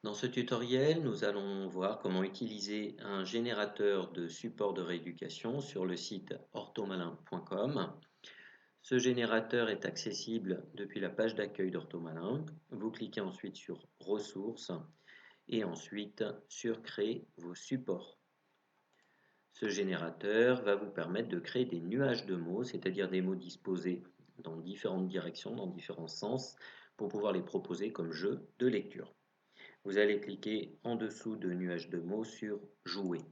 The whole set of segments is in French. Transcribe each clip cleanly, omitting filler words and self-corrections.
Dans ce tutoriel, nous allons voir comment utiliser un générateur de support de rééducation sur le site orthomalin.com. Ce générateur est accessible depuis la page d'accueil d'Orthomalin. Vous cliquez ensuite sur Ressources et ensuite sur Créer vos supports. Ce générateur va vous permettre de créer des nuages de mots, c'est-à-dire des mots disposés dans différentes directions, dans différents sens, pour pouvoir les proposer comme jeu de lecture. Vous allez cliquer en dessous de nuage de mots sur Jouer.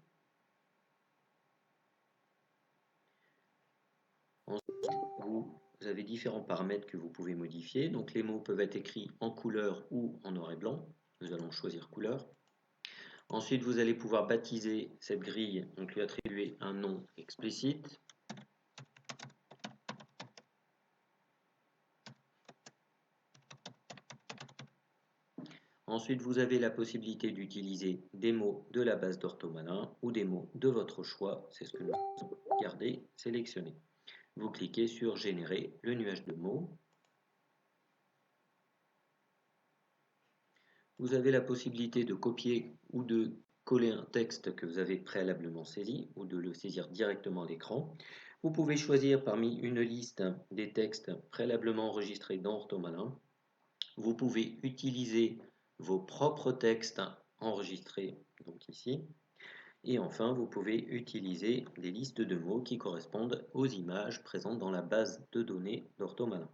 Ensuite, vous avez différents paramètres que vous pouvez modifier. Donc les mots peuvent être écrits en couleur ou en noir et blanc. Nous allons choisir couleur. Ensuite, vous allez pouvoir baptiser cette grille, donc lui attribuer un nom explicite. Ensuite, vous avez la possibilité d'utiliser des mots de la base d'Orthomalin ou des mots de votre choix. C'est ce que nous allons garder sélectionné. Vous cliquez sur Générer le nuage de mots. Vous avez la possibilité de copier ou de coller un texte que vous avez préalablement saisi ou de le saisir directement à l'écran. Vous pouvez choisir parmi une liste des textes préalablement enregistrés dans Orthomalin. Vous pouvez utiliser vos propres textes enregistrés donc ici. Et enfin, vous pouvez utiliser des listes de mots qui correspondent aux images présentes dans la base de données d'Orthomalin.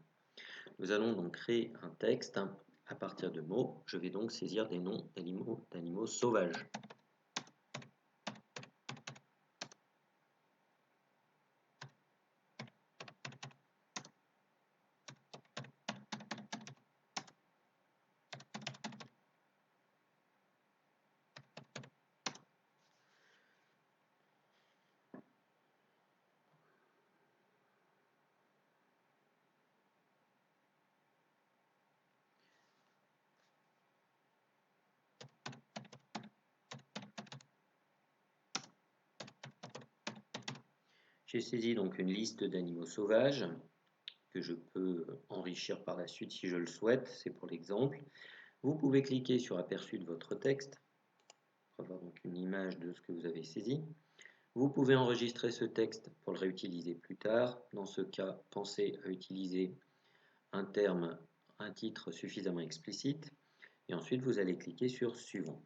Nous allons donc créer un texte à partir de mots. Je vais donc saisir des noms d'animaux sauvages. J'ai saisi donc une liste d'animaux sauvages que je peux enrichir par la suite si je le souhaite, c'est pour l'exemple. Vous pouvez cliquer sur aperçu de votre texte pour avoir donc une image de ce que vous avez saisi. Vous pouvez enregistrer ce texte pour le réutiliser plus tard. Dans ce cas, pensez à utiliser un terme, un titre suffisamment explicite. Et ensuite, vous allez cliquer sur Suivant.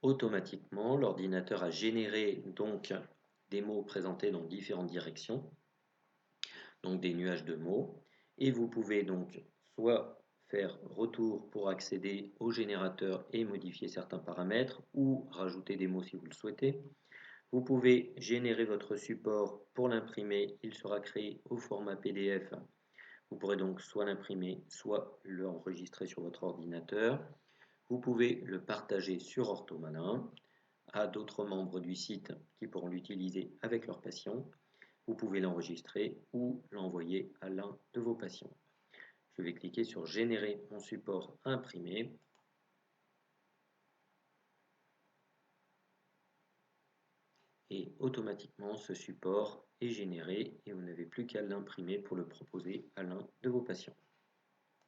Automatiquement, l'ordinateur a généré donc des mots présentés dans différentes directions, donc des nuages de mots, et vous pouvez donc soit faire retour pour accéder au générateur et modifier certains paramètres, ou rajouter des mots si vous le souhaitez. Vous pouvez générer votre support pour l'imprimer, il sera créé au format PDF. Vous pourrez donc soit l'imprimer, soit l'enregistrer sur votre ordinateur. Vous pouvez le partager sur Orthomalin à d'autres membres du site qui pourront l'utiliser avec leurs patients. Vous pouvez l'enregistrer ou l'envoyer à l'un de vos patients. Je vais cliquer sur Générer mon support imprimé. Et automatiquement, ce support est généré et vous n'avez plus qu'à l'imprimer pour le proposer à l'un de vos patients.